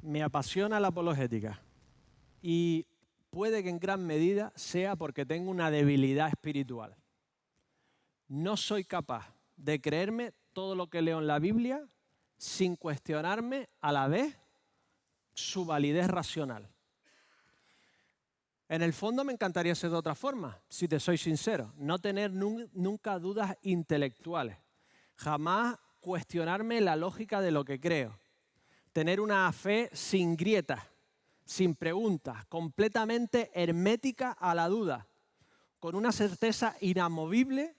Me apasiona la apologética y puede que en gran medida sea porque tengo una debilidad espiritual. No soy capaz de creerme todo lo que leo en la Biblia sin cuestionarme a la vez su validez racional. En el fondo me encantaría ser de otra forma, si te soy sincero, no tener nunca dudas intelectuales, jamás cuestionarme la lógica de lo que creo, tener una fe sin grietas, sin preguntas, completamente hermética a la duda, con una certeza inamovible,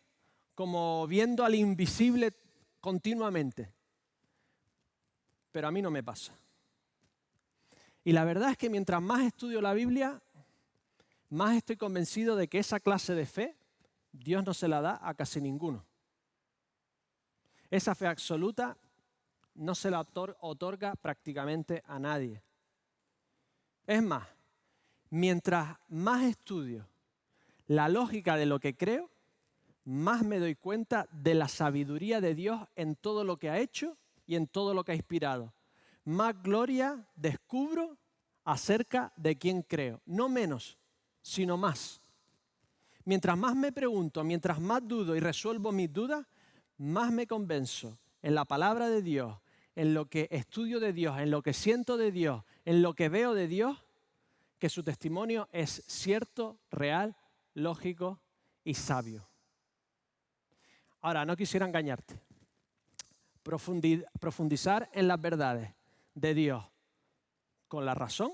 como viendo al invisible continuamente. Pero a mí no me pasa. Y la verdad es que mientras más estudio la Biblia, más estoy convencido de que esa clase de fe Dios no se la da a casi ninguno. Esa fe absoluta no se la otorga prácticamente a nadie. Es más, mientras más estudio la lógica de lo que creo, más me doy cuenta de la sabiduría de Dios en todo lo que ha hecho y en todo lo que ha inspirado. Más gloria descubro acerca de quién creo. No menos, sino más. Mientras más me pregunto, mientras más dudo y resuelvo mis dudas, más me convenzo en la palabra de Dios, en lo que estudio de Dios, en lo que siento de Dios, en lo que veo de Dios, que su testimonio es cierto, real, lógico y sabio. Ahora, no quisiera engañarte. Profundizar en las verdades de Dios con la razón,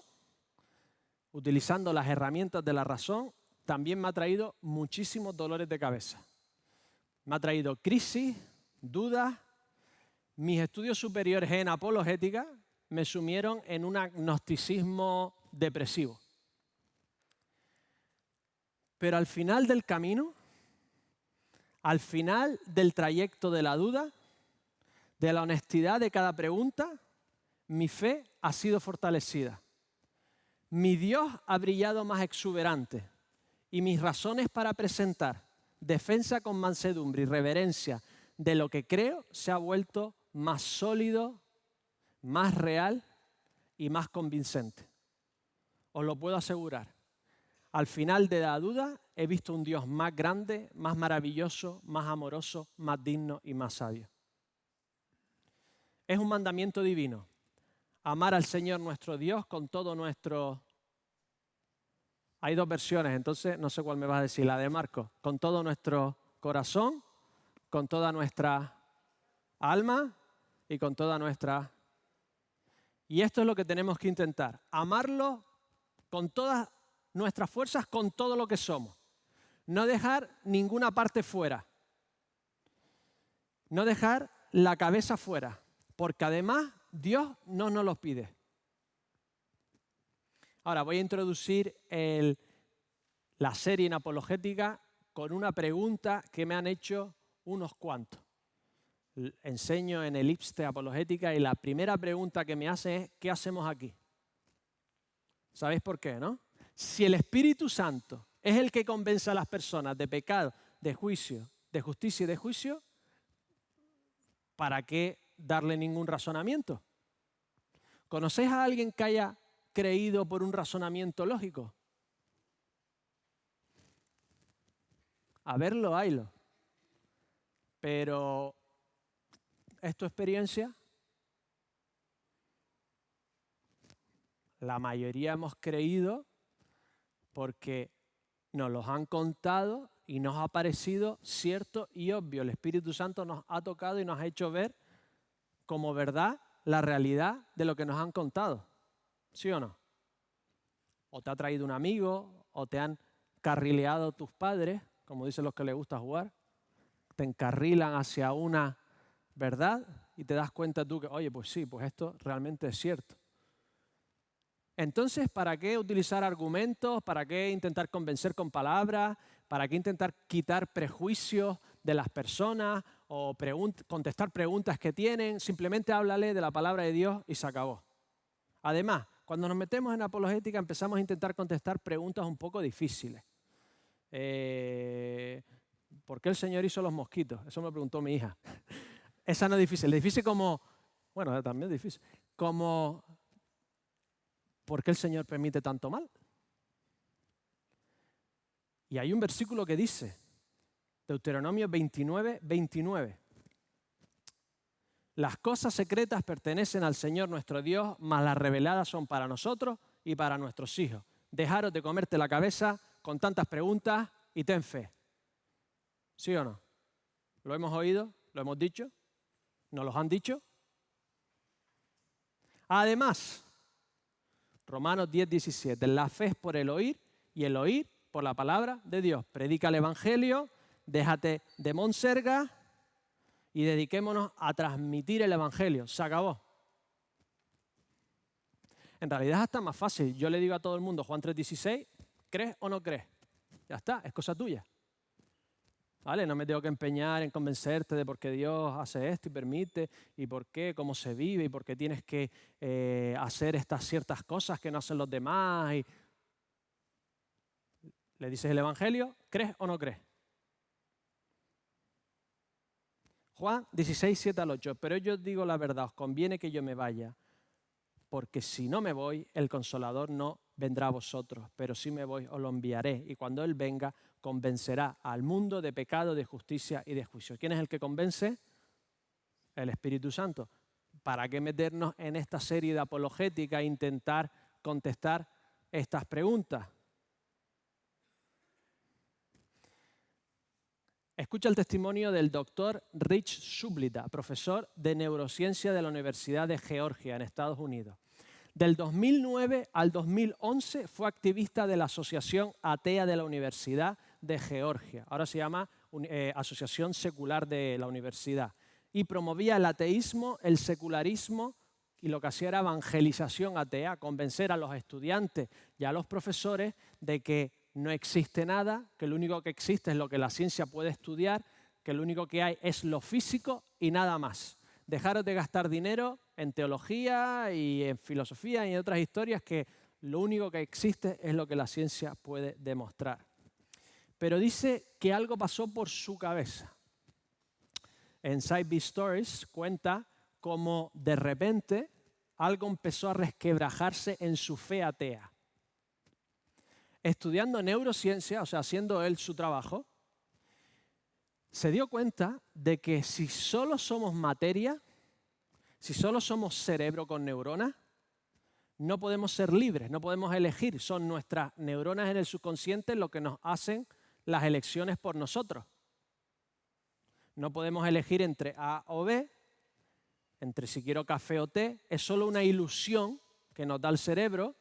utilizando las herramientas de la razón, también me ha traído muchísimos dolores de cabeza. Me ha traído crisis, dudas. Mis estudios superiores en apologética me sumieron en un agnosticismo depresivo. Pero al final del camino, al final del trayecto de la duda, de la honestidad de cada pregunta, mi fe ha sido fortalecida. Mi Dios ha brillado más exuberante y mis razones para presentar defensa con mansedumbre y reverencia de lo que creo se ha vuelto más sólido, más real y más convincente. Os lo puedo asegurar. Al final de la duda he visto un Dios más grande, más maravilloso, más amoroso, más digno y más sabio. Es un mandamiento divino. Amar al Señor nuestro Dios con todo nuestro... Hay dos versiones, entonces no sé cuál me vas a decir, la de Marcos. Con todo nuestro corazón, con toda nuestra alma y con toda nuestra... Y esto es lo que tenemos que intentar. Amarlo con todas nuestras fuerzas, con todo lo que somos. No dejar ninguna parte fuera. No dejar la cabeza fuera. Porque además Dios no nos los pide. Ahora voy a introducir la serie en apologética con una pregunta que me han hecho unos cuantos. Enseño en el IPSTE apologética y la primera pregunta que me hacen es ¿qué hacemos aquí? ¿Sabéis por qué, no? Si el Espíritu Santo es el que convence a las personas de pecado, de juicio, de justicia y de juicio, ¿para qué darle ningún razonamiento? ¿Conocéis a alguien que haya creído por un razonamiento lógico? A verlo, haylo. Pero, ¿es tu experiencia? La mayoría hemos creído porque nos los han contado y nos ha parecido cierto y obvio. El Espíritu Santo nos ha tocado y nos ha hecho ver como verdad la realidad de lo que nos han contado. ¿Sí o no? O te ha traído un amigo, o te han carrileado tus padres, como dicen los que les gusta jugar. Te encarrilan hacia una verdad y te das cuenta tú que, oye, pues sí, pues esto realmente es cierto. Entonces, ¿para qué utilizar argumentos? ¿Para qué intentar convencer con palabras? ¿Para qué intentar quitar prejuicios de las personas o contestar preguntas que tienen? Simplemente háblale de la palabra de Dios y se acabó. Además, cuando nos metemos en apologética empezamos a intentar contestar preguntas un poco difíciles. ¿Por qué el Señor hizo los mosquitos? Eso me preguntó mi hija. Esa no es difícil. Es difícil como... Bueno, también es difícil. Como... ¿por qué el Señor permite tanto mal? Y hay un versículo que dice, Deuteronomio 29, 29. Las cosas secretas pertenecen al Señor nuestro Dios, mas las reveladas son para nosotros y para nuestros hijos. Dejaros de comerte la cabeza con tantas preguntas y ten fe. ¿Sí o no? ¿Lo hemos oído? ¿Lo hemos dicho? ¿Nos los han dicho? Además, Romanos 10, 17, la fe es por el oír y el oír por la palabra de Dios. Predica el Evangelio, déjate de monserga y dediquémonos a transmitir el Evangelio. Se acabó. En realidad es hasta más fácil. Yo le digo a todo el mundo, Juan 3:16, ¿crees o no crees? Ya está, es cosa tuya. ¿Vale? No me tengo que empeñar en convencerte de por qué Dios hace esto y permite, y por qué, cómo se vive, y por qué tienes que hacer estas ciertas cosas que no hacen los demás. Y... Le dices el Evangelio, ¿crees o no crees? Juan 16, 7 al 8. Pero yo os digo la verdad, os conviene que yo me vaya, porque si no me voy, el Consolador no vendrá a vosotros, pero si me voy, os lo enviaré. Y cuando Él venga, convencerá al mundo de pecado, de justicia y de juicio. ¿Quién es el que convence? El Espíritu Santo. ¿Para qué meternos en esta serie de apologética e intentar contestar estas preguntas? Escucha el testimonio del doctor Rich Sublita, profesor de neurociencia de la Universidad de Georgia, en Estados Unidos. Del 2009 al 2011 fue activista de la Asociación Atea de la Universidad de Georgia. Ahora se llama Asociación Secular de la Universidad. Y promovía el ateísmo, el secularismo, y lo que hacía era evangelización atea, convencer a los estudiantes y a los profesores de que no existe nada, que lo único que existe es lo que la ciencia puede estudiar, que lo único que hay es lo físico y nada más. Dejaros de gastar dinero en teología y en filosofía y en otras historias, que lo único que existe es lo que la ciencia puede demostrar. Pero dice que algo pasó por su cabeza. En Side B Stories cuenta cómo de repente algo empezó a resquebrajarse en su fe atea. Estudiando neurociencia, o sea, haciendo él su trabajo, se dio cuenta de que si solo somos materia, si solo somos cerebro con neuronas, no podemos ser libres, no podemos elegir. Son nuestras neuronas en el subconsciente lo que nos hacen las elecciones por nosotros. No podemos elegir entre A o B, entre si quiero café o té. Es solo una ilusión que nos da el cerebro,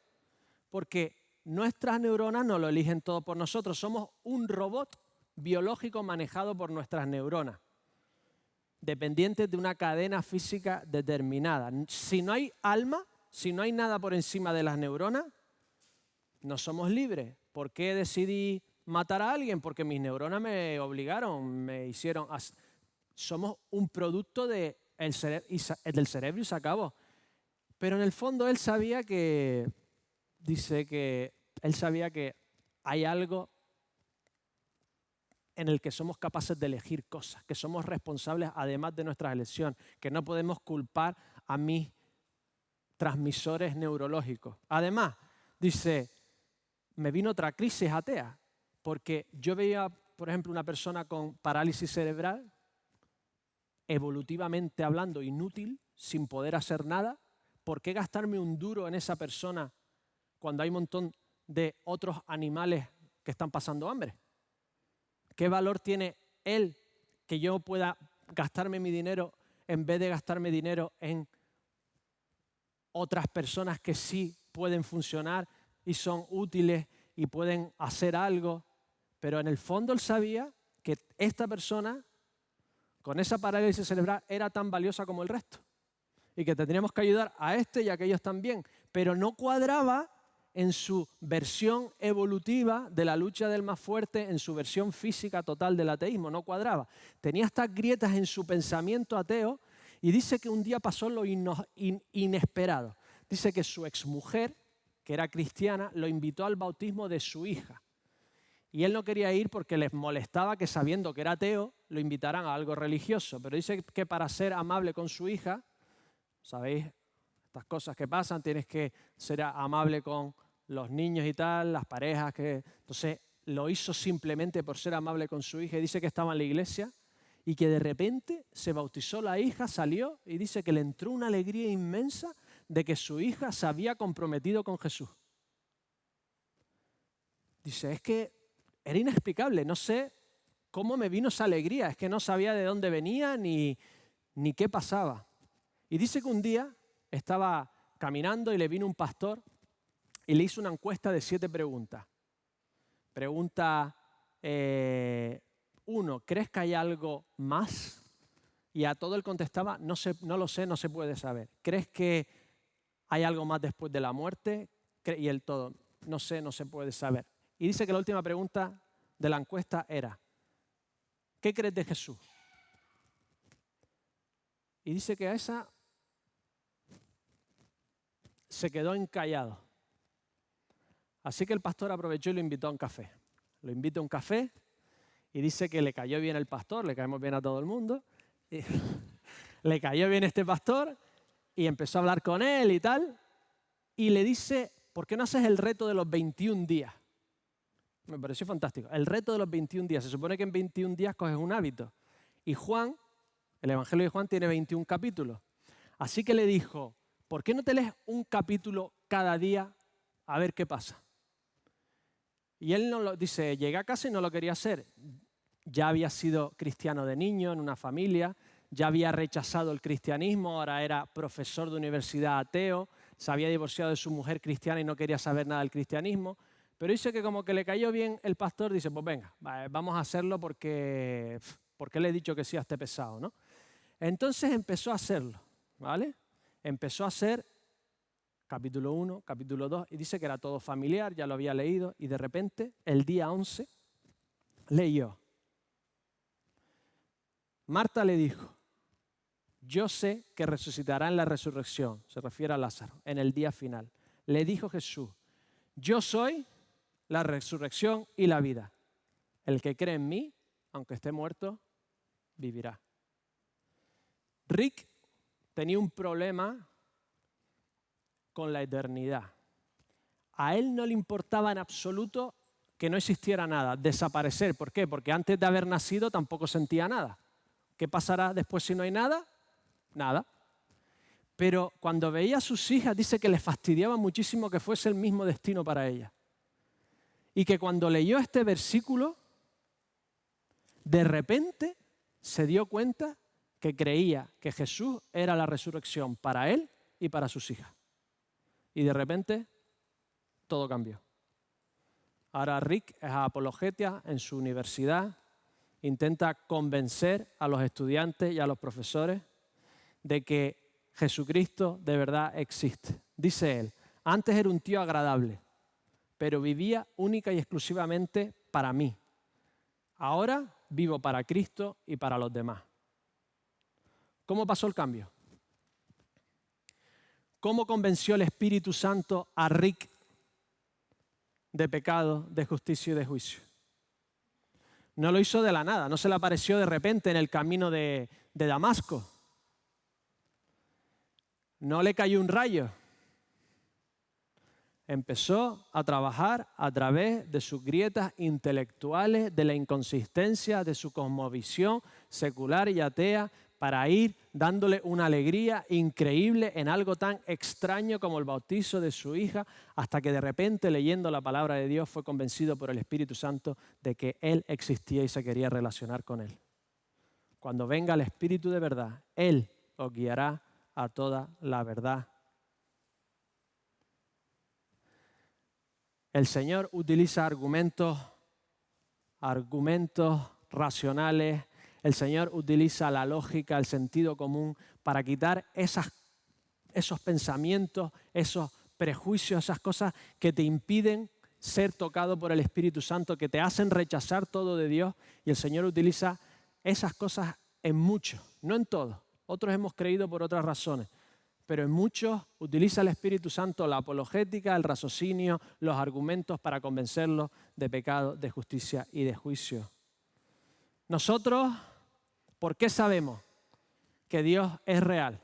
porque nuestras neuronas no lo eligen todo por nosotros. Somos un robot biológico manejado por nuestras neuronas, dependientes de una cadena física determinada. Si no hay alma, si no hay nada por encima de las neuronas, no somos libres. ¿Por qué decidí matar a alguien? Porque mis neuronas me obligaron, me hicieron... Somos un producto del cerebro y se acabó. Pero en el fondo él sabía que... Dice que él sabía que hay algo en el que somos capaces de elegir cosas, que somos responsables además de nuestras elecciones, que no podemos culpar a mis transmisores neurológicos. Además, dice, me vino otra crisis atea, porque yo veía, por ejemplo, una persona con parálisis cerebral, evolutivamente hablando, inútil, sin poder hacer nada. ¿Por qué gastarme un duro en esa persona cuando hay un montón de otros animales que están pasando hambre? ¿Qué valor tiene él que yo pueda gastarme mi dinero en vez de gastarme dinero en otras personas que sí pueden funcionar y son útiles y pueden hacer algo? Pero en el fondo él sabía que esta persona con esa parálisis cerebral era tan valiosa como el resto y que tendríamos que ayudar a este y a aquellos también, pero no cuadraba en su versión evolutiva de la lucha del más fuerte, en su versión física total del ateísmo, no cuadraba. Tenía estas grietas en su pensamiento ateo y dice que un día pasó lo inesperado. Dice que su exmujer, que era cristiana, lo invitó al bautismo de su hija. Y él no quería ir porque les molestaba que, sabiendo que era ateo, lo invitaran a algo religioso. Pero dice que para ser amable con su hija, ¿sabéis? estas cosas que pasan, tienes que ser amable con los niños y tal, las parejas. Entonces lo hizo simplemente por ser amable con su hija. Y dice que estaba en la iglesia y que de repente se bautizó la hija, salió y dice que le entró una alegría inmensa de que su hija se había comprometido con Jesús. Dice, es que era inexplicable, no sé cómo me vino esa alegría, es que no sabía de dónde venía ni qué pasaba. Y dice que un día estaba caminando y le vino un pastor y le hizo una encuesta de 7 preguntas. Pregunta 1, ¿crees que hay algo más? Y a todo él contestaba, no lo sé, no se puede saber. ¿Crees que hay algo más después de la muerte? Y él todo, no sé, no se puede saber. Y dice que la última pregunta de la encuesta era, ¿qué crees de Jesús? Y dice que a esa se quedó encallado. Así que el pastor aprovechó y lo invitó a un café. Lo invita a un café y dice que le cayó bien el pastor, le caemos bien a todo el mundo. Y le cayó bien este pastor y empezó a hablar con él y tal. Y le dice, ¿por qué no haces el reto de los 21 días? Me pareció fantástico. El reto de los 21 días. Se supone que en 21 días coges un hábito. Y Juan, el Evangelio de Juan tiene 21 capítulos. Así que le dijo, ¿por qué no te lees un capítulo cada día a ver qué pasa? Y él dice, llegué a casa y no lo quería hacer. Ya había sido cristiano de niño en una familia, ya había rechazado el cristianismo, ahora era profesor de universidad ateo, se había divorciado de su mujer cristiana y no quería saber nada del cristianismo. Pero dice que como que le cayó bien el pastor, dice, pues venga, vamos a hacerlo porque le he dicho que sí a este pesado, ¿no? Entonces empezó a hacerlo, ¿vale? Empezó a hacer capítulo 1, capítulo 2, y dice que era todo familiar, ya lo había leído, y de repente, el día 11, leyó. Marta le dijo, yo sé que resucitará en la resurrección, se refiere a Lázaro, en el día final. Le dijo Jesús, yo soy la resurrección y la vida. El que cree en mí, aunque esté muerto, vivirá. Rick tenía un problema con la eternidad. A él no le importaba en absoluto que no existiera nada, desaparecer. ¿Por qué? Porque antes de haber nacido tampoco sentía nada. ¿Qué pasará después si no hay nada? Nada. Pero cuando veía a sus hijas, dice que le fastidiaba muchísimo que fuese el mismo destino para ella. Y que cuando leyó este versículo, de repente se dio cuenta que creía que Jesús era la resurrección para él y para sus hijas. Y de repente todo cambió. Ahora Rick es apologeta en su universidad, intenta convencer a los estudiantes y a los profesores de que Jesucristo de verdad existe. Dice él, antes era un tío agradable, pero vivía única y exclusivamente para mí. Ahora vivo para Cristo y para los demás. ¿Cómo pasó el cambio? ¿Cómo convenció el Espíritu Santo a Rick de pecado, de justicia y de juicio? No lo hizo de la nada, no se le apareció de repente en el camino de Damasco. No le cayó un rayo. Empezó a trabajar a través de sus grietas intelectuales, de la inconsistencia, de su cosmovisión secular y atea, para ir dándole una alegría increíble en algo tan extraño como el bautizo de su hija, hasta que de repente, leyendo la palabra de Dios, fue convencido por el Espíritu Santo de que Él existía y se quería relacionar con Él. Cuando venga el Espíritu de verdad, Él os guiará a toda la verdad. El Señor utiliza argumentos racionales. El Señor utiliza la lógica, el sentido común para quitar esos pensamientos, esos prejuicios, esas cosas que te impiden ser tocado por el Espíritu Santo, que te hacen rechazar todo de Dios. Y el Señor utiliza esas cosas en muchos, no en todos. Otros hemos creído por otras razones. Pero en muchos utiliza el Espíritu Santo la apologética, el raciocinio, los argumentos para convencerlos de pecado, de justicia y de juicio. Nosotros, ¿por qué sabemos que Dios es real?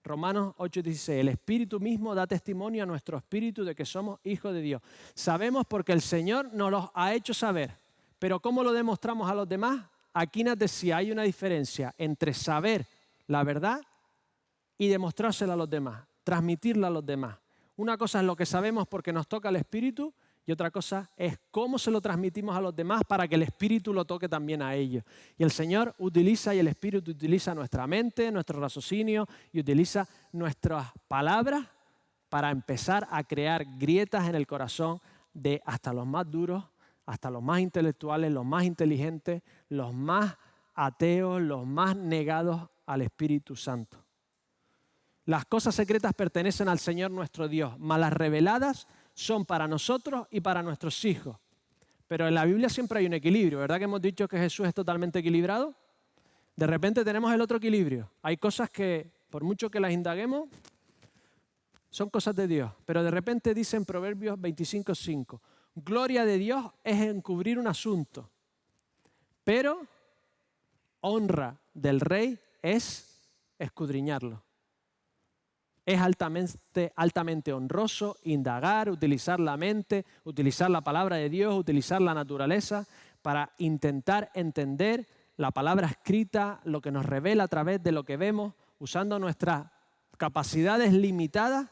Romanos 8:16, el Espíritu mismo da testimonio a nuestro espíritu de que somos hijos de Dios. Sabemos porque el Señor nos lo ha hecho saber, pero ¿cómo lo demostramos a los demás? Aquí nos decía, hay una diferencia entre saber la verdad y demostrársela a los demás, transmitirla a los demás. Una cosa es lo que sabemos porque nos toca el Espíritu y otra cosa es cómo se lo transmitimos a los demás para que el Espíritu lo toque también a ellos. Y el Señor utiliza y el Espíritu utiliza nuestra mente, nuestro raciocinio y utiliza nuestras palabras para empezar a crear grietas en el corazón de hasta los más duros, hasta los más intelectuales, los más inteligentes, los más ateos, los más negados al Espíritu Santo. Las cosas secretas pertenecen al Señor nuestro Dios, mas las reveladas son para nosotros y para nuestros hijos. Pero en la Biblia siempre hay un equilibrio, ¿verdad que hemos dicho que Jesús es totalmente equilibrado? De repente tenemos el otro equilibrio. Hay cosas que, por mucho que las indaguemos, son cosas de Dios. Pero de repente dice en Proverbios 25:5, gloria de Dios es encubrir un asunto, pero honra del rey es escudriñarlo. Es altamente honroso indagar, utilizar la mente, utilizar la palabra de Dios, utilizar la naturaleza para intentar entender la palabra escrita, lo que nos revela a través de lo que vemos, usando nuestras capacidades limitadas,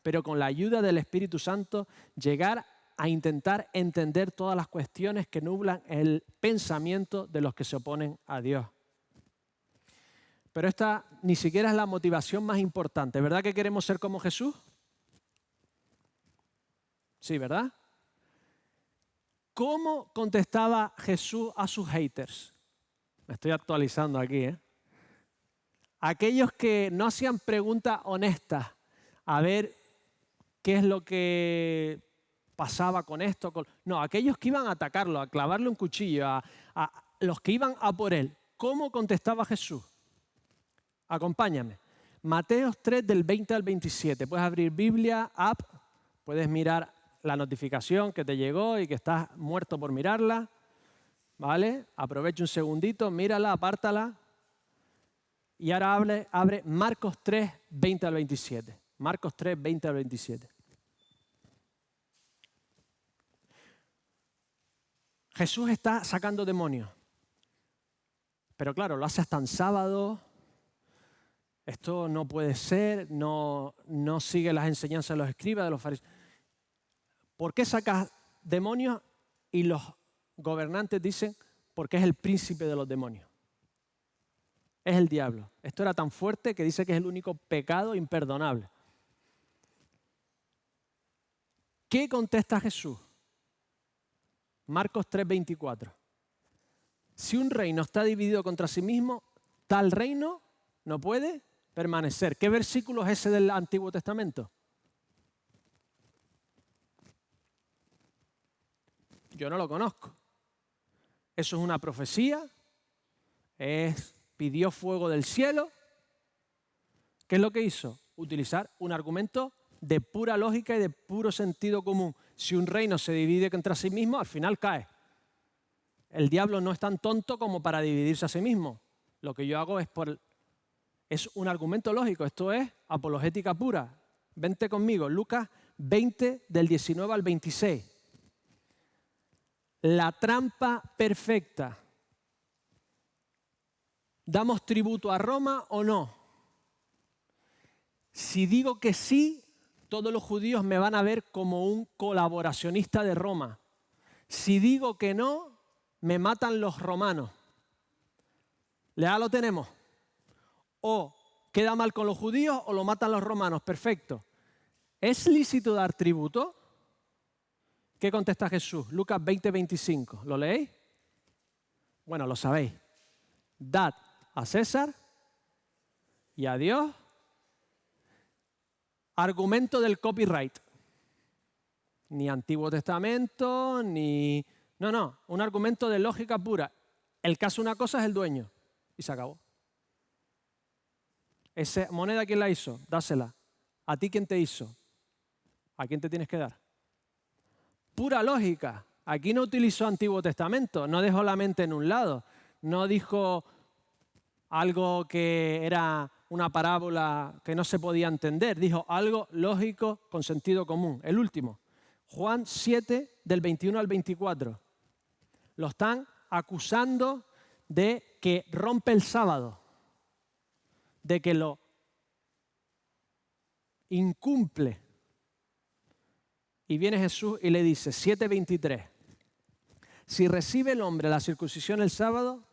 pero con la ayuda del Espíritu Santo, llegar a intentar entender todas las cuestiones que nublan el pensamiento de los que se oponen a Dios. Pero esta ni siquiera es la motivación más importante. ¿Verdad que queremos ser como Jesús? Sí, ¿verdad? ¿Cómo contestaba Jesús a sus haters? Me estoy actualizando aquí, ¿eh? Aquellos que no hacían preguntas honestas a ver qué es lo que pasaba con esto. No, aquellos que iban a atacarlo, a clavarle un cuchillo, a los que iban a por él. ¿Cómo contestaba Jesús? Acompáñame. Mateo 3 del 20 al 27. Puedes abrir Biblia, app, puedes mirar la notificación que te llegó y que estás muerto por mirarla. ¿Vale? Aprovecha un segundito, mírala, apártala. Y ahora abre Marcos 3, 20 al 27. Marcos 3, 20 al 27. Jesús está sacando demonios. Pero claro, lo hace hasta en sábado. Esto no puede ser, no sigue las enseñanzas de los escribas, de los fariseos. ¿Por qué sacas demonios? Y los gobernantes dicen, porque es el príncipe de los demonios. Es el diablo. Esto era tan fuerte que dice que es el único pecado imperdonable. ¿Qué contesta Jesús? Marcos 3:24. Si un reino está dividido contra sí mismo, tal reino no puede permanecer. ¿Qué versículo es ese del Antiguo Testamento? Yo no lo conozco. Eso es una profecía. Pidió fuego del cielo. ¿Qué es lo que hizo? Utilizar un argumento de pura lógica y de puro sentido común. Si un reino se divide contra sí mismo, al final cae. El diablo no es tan tonto como para dividirse a sí mismo. Lo que yo hago es un argumento lógico. Esto es apologética pura. Vente conmigo. Lucas 20 del 19 al 26. La trampa perfecta. ¿Damos tributo a Roma o no? Si digo que sí, todos los judíos me van a ver como un colaboracionista de Roma. Si digo que no, me matan los romanos. ¿Ya lo tenemos? O queda mal con los judíos o lo matan los romanos. Perfecto. ¿Es lícito dar tributo? ¿Qué contesta Jesús? Lucas 20, 25. ¿Lo leéis? Bueno, lo sabéis. Dad a César y a Dios. Argumento del copyright. Ni Antiguo Testamento, ni... No, un argumento de lógica pura. El que hace una cosa es el dueño. Y se acabó. Esa moneda, ¿quién la hizo? Dásela. ¿A ti quién te hizo? ¿A quién te tienes que dar? Pura lógica. Aquí no utilizó Antiguo Testamento. No dejó la mente en un lado. No dijo, algo que era una parábola que no se podía entender. Dijo algo lógico con sentido común. El último, Juan 7, del 21 al 24. Lo están acusando de que rompe el sábado, de que lo incumple. Y viene Jesús y le dice, 7:23, si recibe el hombre la circuncisión el sábado,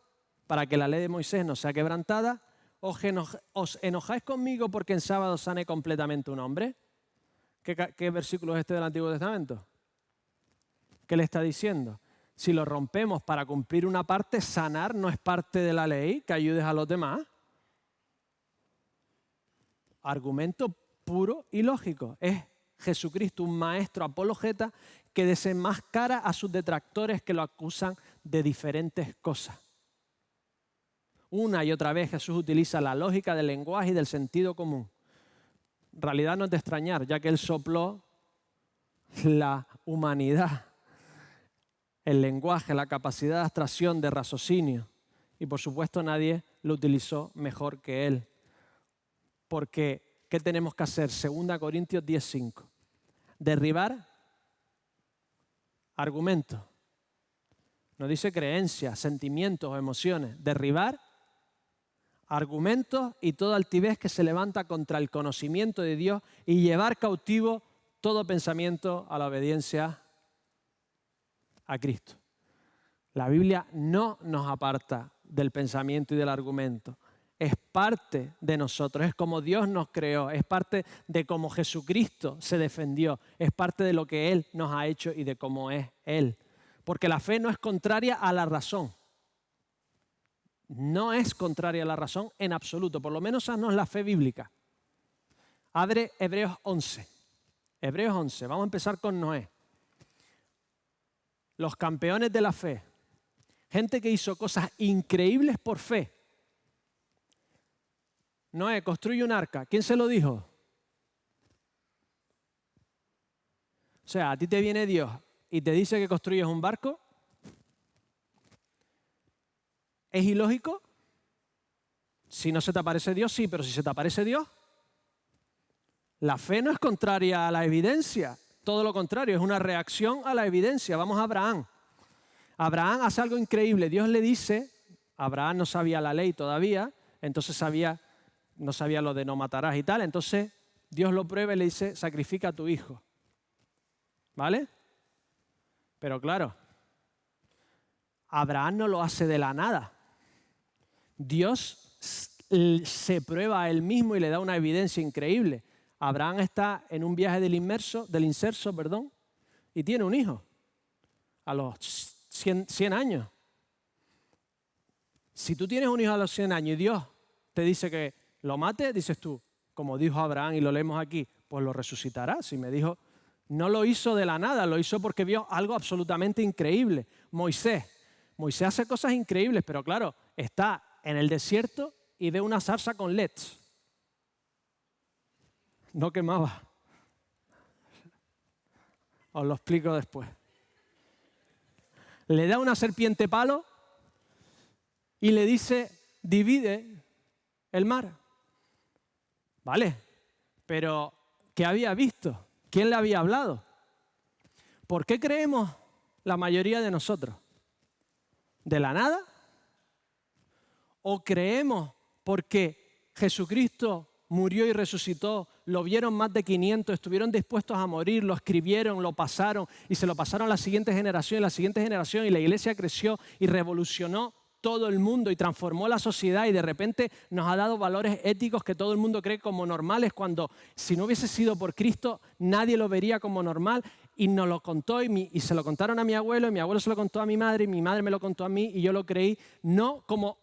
para que la ley de Moisés no sea quebrantada, ¿os enojáis conmigo porque en sábado sane completamente un hombre? ¿Qué versículo es este del Antiguo Testamento? ¿Qué le está diciendo? Si lo rompemos para cumplir una parte, sanar no es parte de la ley, que ayudes a los demás. Argumento puro y lógico. Es Jesucristo un maestro apologeta que desenmascara a sus detractores que lo acusan de diferentes cosas. Una y otra vez Jesús utiliza la lógica del lenguaje y del sentido común. En realidad no es de extrañar, ya que Él sopló la humanidad, el lenguaje, la capacidad de abstracción, de raciocinio. Y por supuesto nadie lo utilizó mejor que Él. Porque, ¿qué tenemos que hacer? 2 Corintios 10:5. Derribar argumentos. No dice creencias, sentimientos o emociones. Derribar argumentos y toda altivez que se levanta contra el conocimiento de Dios y llevar cautivo todo pensamiento a la obediencia a Cristo. La Biblia no nos aparta del pensamiento y del argumento. Es parte de nosotros, es como Dios nos creó, es parte de cómo Jesucristo se defendió, es parte de lo que Él nos ha hecho y de cómo es Él. Porque la fe no es contraria a la razón. No es contraria a la razón en absoluto, por lo menos esa no es la fe bíblica. Abre Hebreos 11. Hebreos 11, vamos a empezar con Noé. Los campeones de la fe, gente que hizo cosas increíbles por fe. Noé, construye un arca. ¿Quién se lo dijo? O sea, a ti te viene Dios y te dice que construyes un barco. ¿Es ilógico? Si no se te aparece Dios, sí, pero si se te aparece Dios, la fe no es contraria a la evidencia, todo lo contrario, es una reacción a la evidencia. Vamos a Abraham. Abraham hace algo increíble. Dios le dice, Abraham no sabía la ley todavía, entonces no sabía lo de no matarás y tal, entonces Dios lo prueba y le dice, sacrifica a tu hijo. ¿Vale? Pero claro, Abraham no lo hace de la nada. Dios se prueba a él mismo y le da una evidencia increíble. Abraham está en un viaje del inserso, y tiene un hijo a los 100 años. Si tú tienes un hijo a los 100 años y Dios te dice que lo mate, dices tú, como dijo Abraham y lo leemos aquí, pues lo resucitará. Si me dijo, no lo hizo de la nada, lo hizo porque vio algo absolutamente increíble. Moisés hace cosas increíbles, pero claro, está en el desierto y ve una zarza con LEDs. No quemaba. Os lo explico después. Le da una serpiente palo y le dice, divide el mar. Vale, pero ¿qué había visto? ¿Quién le había hablado? ¿Por qué creemos la mayoría de nosotros? ¿De la nada? ¿O creemos porque Jesucristo murió y resucitó, lo vieron más de 500, estuvieron dispuestos a morir, lo escribieron, lo pasaron y se lo pasaron a la siguiente generación y la iglesia creció y revolucionó todo el mundo y transformó la sociedad y de repente nos ha dado valores éticos que todo el mundo cree como normales cuando si no hubiese sido por Cristo nadie lo vería como normal y nos lo contó y se lo contaron a mi abuelo y mi abuelo se lo contó a mi madre y mi madre me lo contó a mí y yo lo creí no como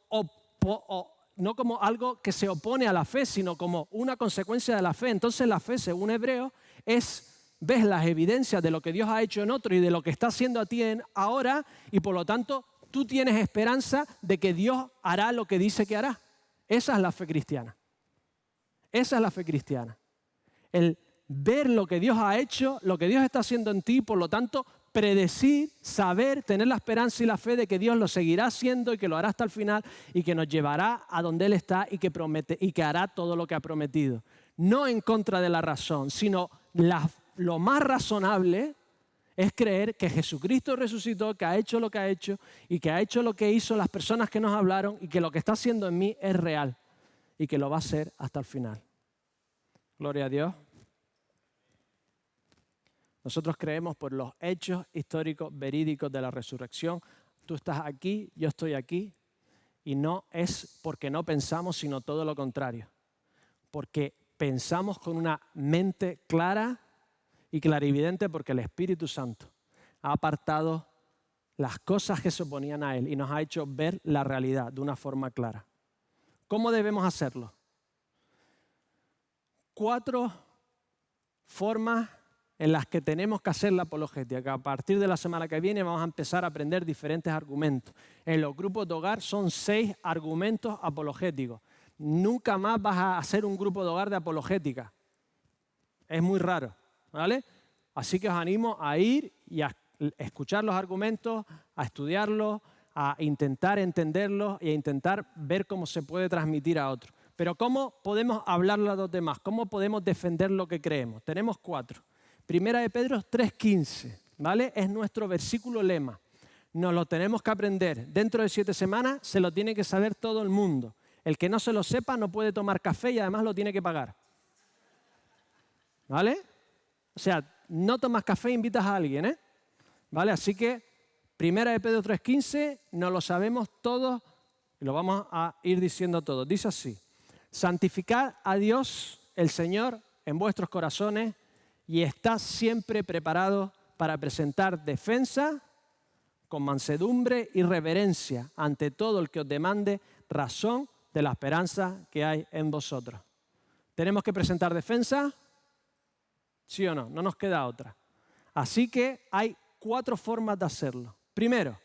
algo que se opone a la fe, sino como una consecuencia de la fe. Entonces la fe, según Hebreos, ves las evidencias de lo que Dios ha hecho en otro y de lo que está haciendo a ti ahora y por lo tanto tú tienes esperanza de que Dios hará lo que dice que hará. Esa es la fe cristiana. Esa es la fe cristiana. El ver lo que Dios ha hecho, lo que Dios está haciendo en ti, por lo tanto, predecir, saber, tener la esperanza y la fe de que Dios lo seguirá haciendo y que lo hará hasta el final y que nos llevará a donde Él está y que hará todo lo que ha prometido. No en contra de la razón, sino lo más razonable es creer que Jesucristo resucitó, que ha hecho lo que ha hecho y que ha hecho lo que hizo las personas que nos hablaron y que lo que está haciendo en mí es real y que lo va a hacer hasta el final. Gloria a Dios. Nosotros creemos por los hechos históricos verídicos de la resurrección. Tú estás aquí, yo estoy aquí y no es porque no pensamos, sino todo lo contrario. Porque pensamos con una mente clara y clarividente porque el Espíritu Santo ha apartado las cosas que se oponían a Él y nos ha hecho ver la realidad de una forma clara. ¿Cómo debemos hacerlo? 4 formas en las que tenemos que hacer la apologética, que a partir de la semana que viene vamos a empezar a aprender diferentes argumentos. En los grupos de hogar son 6 argumentos apologéticos. Nunca más vas a hacer un grupo de hogar de apologética. Es muy raro, ¿vale? Así que os animo a ir y a escuchar los argumentos, a estudiarlos, a intentar entenderlos y a intentar ver cómo se puede transmitir a otros. Pero ¿cómo podemos hablarle a los demás? ¿Cómo podemos defender lo que creemos? Tenemos 4. Primera de Pedro 3:15, ¿vale? Es nuestro versículo lema. Nos lo tenemos que aprender. Dentro de 7 semanas se lo tiene que saber todo el mundo. El que no se lo sepa no puede tomar café y además lo tiene que pagar. ¿Vale? O sea, no tomas café e invitas a alguien, ¿eh? ¿Vale? Así que, Primera de Pedro 3:15, nos lo sabemos todos y lo vamos a ir diciendo todos. Dice así: santificad a Dios, el Señor, en vuestros corazones y estad siempre preparados para presentar defensa con mansedumbre y reverencia ante todo el que os demande razón de la esperanza que hay en vosotros. ¿Tenemos que presentar defensa? ¿Sí o no? No nos queda otra. Así que hay 4 formas de hacerlo. Primero,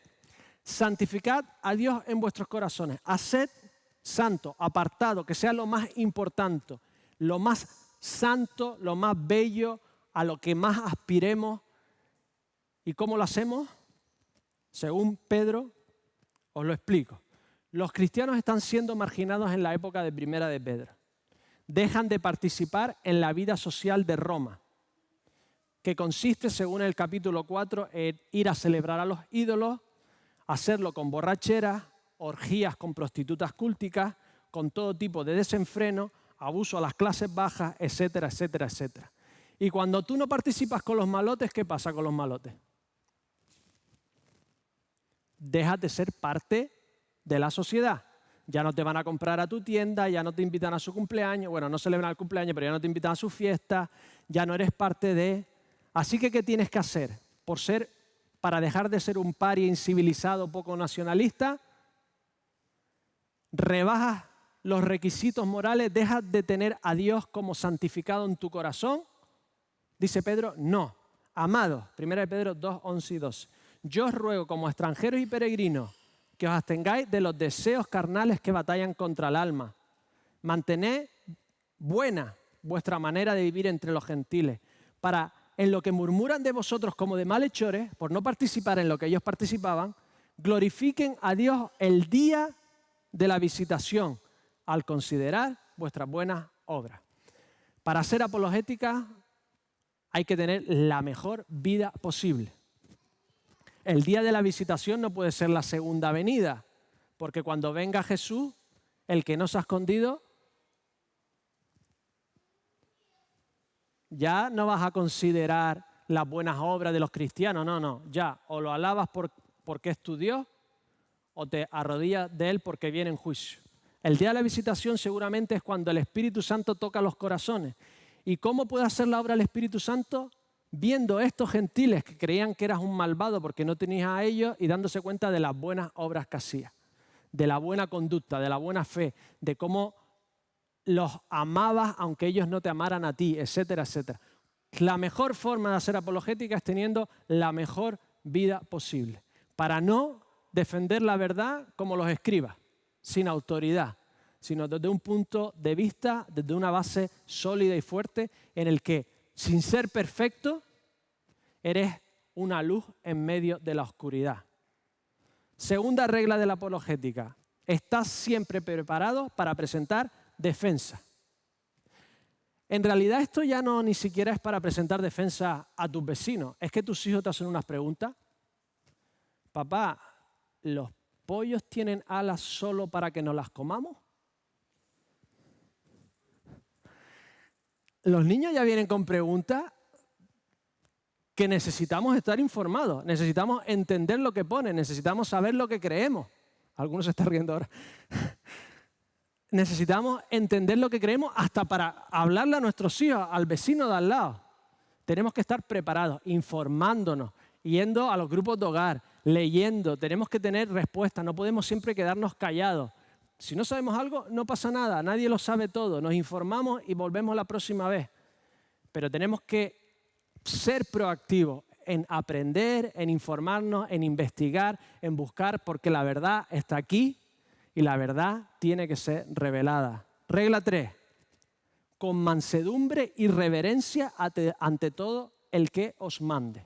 santificad a Dios en vuestros corazones. Haced santo, apartado, que sea lo más importante, lo más santo, lo más bello, a lo que más aspiremos. ¿Y cómo lo hacemos? Según Pedro, os lo explico. Los cristianos están siendo marginados en la época de Primera de Pedro. Dejan de participar en la vida social de Roma, que consiste, según el capítulo 4, en ir a celebrar a los ídolos, hacerlo con borracheras, orgías con prostitutas cúlticas, con todo tipo de desenfreno, abuso a las clases bajas, etcétera, etcétera, etcétera. Y cuando tú no participas con los malotes, ¿qué pasa con los malotes? Dejas de ser parte de la sociedad. Ya no te van a comprar a tu tienda, ya no te invitan a su cumpleaños, bueno, no celebran el cumpleaños, pero ya no te invitan a su fiesta, ya no eres parte de... Así que, ¿qué tienes que hacer? Para dejar de ser un paria incivilizado, poco nacionalista, rebajas los requisitos morales, dejas de tener a Dios como santificado en tu corazón. Dice Pedro, no. Amados, 1 Pedro 2, 11 y 12. Yo os ruego como extranjeros y peregrinos que os abstengáis de los deseos carnales que batallan contra el alma. Mantened buena vuestra manera de vivir entre los gentiles, para en lo que murmuran de vosotros como de malhechores, por no participar en lo que ellos participaban, glorifiquen a Dios el día de la visitación, al considerar vuestras buenas obras. Para ser apologética hay que tener la mejor vida posible. El día de la visitación no puede ser la segunda venida, porque cuando venga Jesús, el que no se ha escondido, ya no vas a considerar las buenas obras de los cristianos, no, ya o lo alabas porque es tu Dios o te arrodillas de Él porque viene en juicio. El día de la visitación seguramente es cuando el Espíritu Santo toca los corazones. ¿Y cómo puede hacer la obra el Espíritu Santo? Viendo a estos gentiles que creían que eras un malvado porque no tenías a ellos y dándose cuenta de las buenas obras que hacías, de la buena conducta, de la buena fe, de cómo los amabas aunque ellos no te amaran a ti, etcétera, etcétera. La mejor forma de hacer apologética es teniendo la mejor vida posible, para no defender la verdad como los escribas, sin autoridad, sino desde un punto de vista, desde una base sólida y fuerte en el que, sin ser perfecto, eres una luz en medio de la oscuridad. Segunda regla de la apologética. Estás siempre preparado para presentar defensa. En realidad esto ya no ni siquiera es para presentar defensa a tus vecinos. Es que tus hijos te hacen unas preguntas. Papá, ¿los pollos tienen alas solo para que nos las comamos? Los niños ya vienen con preguntas que necesitamos estar informados, necesitamos entender lo que pone, necesitamos saber lo que creemos. Algunos se están riendo ahora. Necesitamos entender lo que creemos hasta para hablarle a nuestros hijos, al vecino de al lado. Tenemos que estar preparados, informándonos, yendo a los grupos de hogar, leyendo. Tenemos que tener respuestas, no podemos siempre quedarnos callados. Si no sabemos algo, no pasa nada, nadie lo sabe todo. Nos informamos y volvemos la próxima vez. Pero tenemos que ser proactivos en aprender, en informarnos, en investigar, en buscar, porque la verdad está aquí y la verdad tiene que ser revelada. Regla 3. Con mansedumbre y reverencia ante todo el que os mande.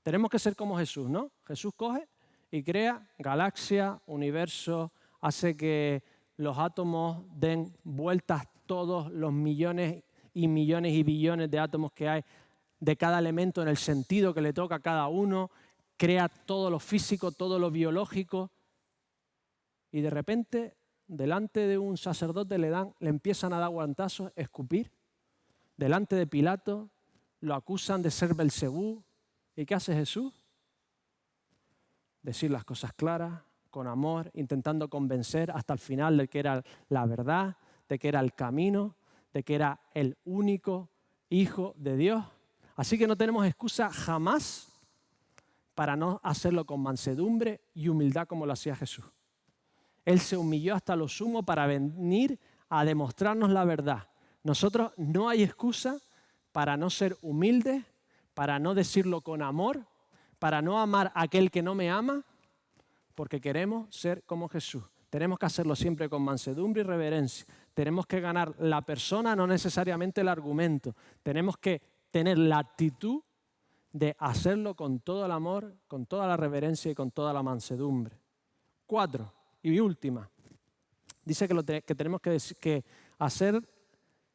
Tenemos que ser como Jesús, ¿no? Jesús coge y crea galaxia, universo, hace que los átomos den vueltas todos los millones y millones y billones de átomos que hay de cada elemento en el sentido que le toca a cada uno, crea todo lo físico, todo lo biológico, y de repente, delante de un sacerdote le empiezan a dar guantazos, escupir, delante de Pilato, lo acusan de ser Belcebú. ¿Y qué hace Jesús? Decir las cosas claras, con amor, intentando convencer hasta el final de que era la verdad, de que era el camino, de que era el único Hijo de Dios. Así que no tenemos excusa jamás para no hacerlo con mansedumbre y humildad como lo hacía Jesús. Él se humilló hasta lo sumo para venir a demostrarnos la verdad. Nosotros no hay excusa para no ser humildes, para no decirlo con amor, para no amar a aquel que no me ama, porque queremos ser como Jesús. Tenemos que hacerlo siempre con mansedumbre y reverencia. Tenemos que ganar la persona, no necesariamente el argumento. Tenemos que tener la actitud de hacerlo con todo el amor, con toda la reverencia y con toda la mansedumbre. 4, y última. Dice que tenemos que hacer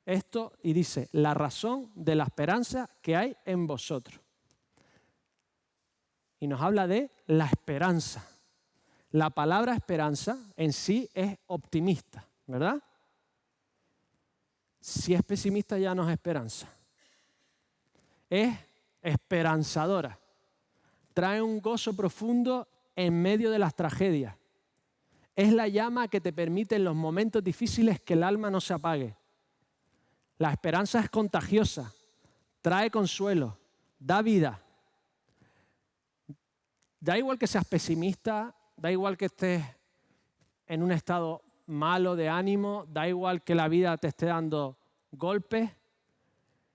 esto y dice, la razón de la esperanza que hay en vosotros. Y nos habla de la esperanza. La palabra esperanza en sí es optimista, ¿verdad? Si es pesimista ya no es esperanza. Es esperanzadora. Trae un gozo profundo en medio de las tragedias. Es la llama que te permite en los momentos difíciles que el alma no se apague. La esperanza es contagiosa, trae consuelo, da vida. Da igual que seas pesimista, da igual que estés en un estado malo de ánimo, da igual que la vida te esté dando golpes.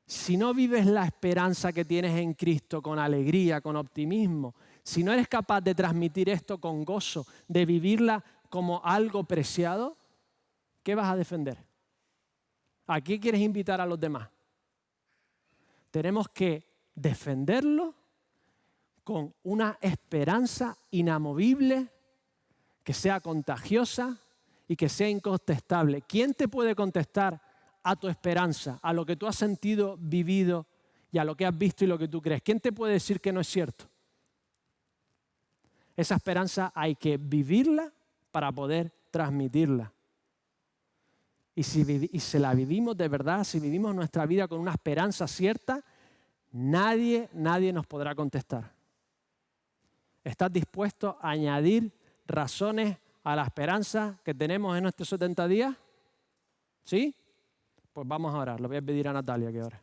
Si no vives la esperanza que tienes en Cristo con alegría, con optimismo, si no eres capaz de transmitir esto con gozo, de vivirla como algo preciado, ¿qué vas a defender? ¿A qué quieres invitar a los demás? Tenemos que defenderlo con una esperanza inamovible, que sea contagiosa y que sea incontestable. ¿Quién te puede contestar a tu esperanza, a lo que tú has sentido, vivido y a lo que has visto y lo que tú crees? ¿Quién te puede decir que no es cierto? Esa esperanza hay que vivirla para poder transmitirla. Y si la vivimos de verdad, si vivimos nuestra vida con una esperanza cierta, nadie nos podrá contestar. ¿Estás dispuesto a añadir razones a la esperanza que tenemos en nuestros 70 días? ¿Sí? Pues vamos a orar. Le voy a pedir a Natalia que ore.